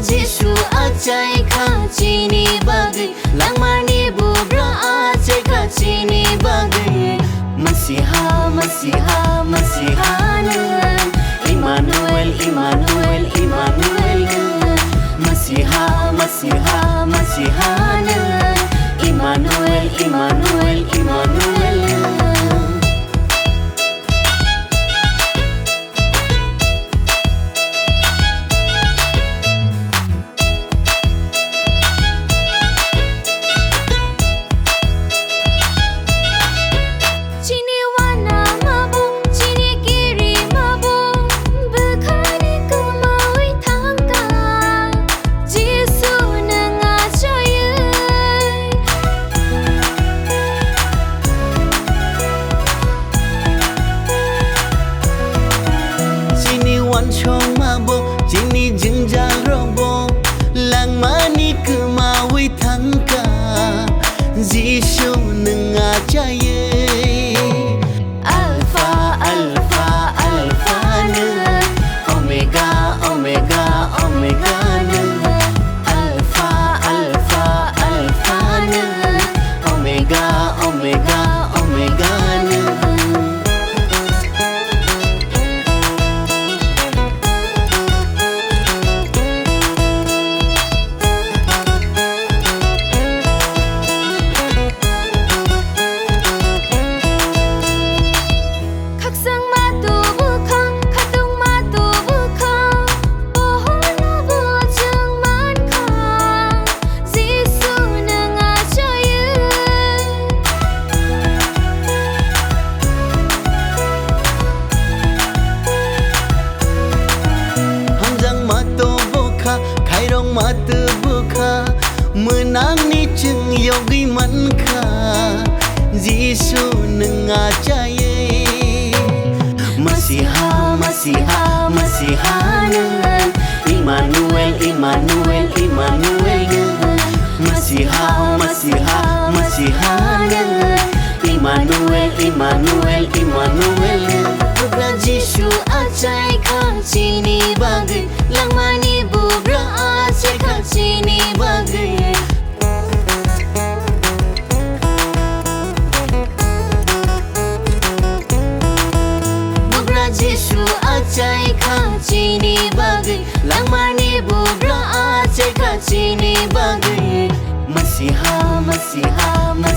Jisu acai kacini bagai Langmani bubra acai kacini bagai Masiha, Masiha, Masihanan Immanuel, Immanuel, Immanuel Masiha, Masiha, Masihanan Immanuel, Immanuel, Immanuel chong mabo chini jingjal robo langmani kemawi thangka Jisu nenga jaye Alpha Alpha Alpha ne Omega Omega Omega ne Alpha Alpha Alpha ne Omega Omega Omega ne mata buka menang ni ceng yogi manka Jisu nengacaye Masiha Masiha Masihanan Immanuel Immanuel Immanuel Masiha Masiha Masihanan Immanuel Immanuel Immanuel Bubra Jisu acai kacini bagai langmani bubra acai kacini bagai Bubra Jisu acai kacini bagai langmani bubra acai kacini bagai Masiha Masiha Masiha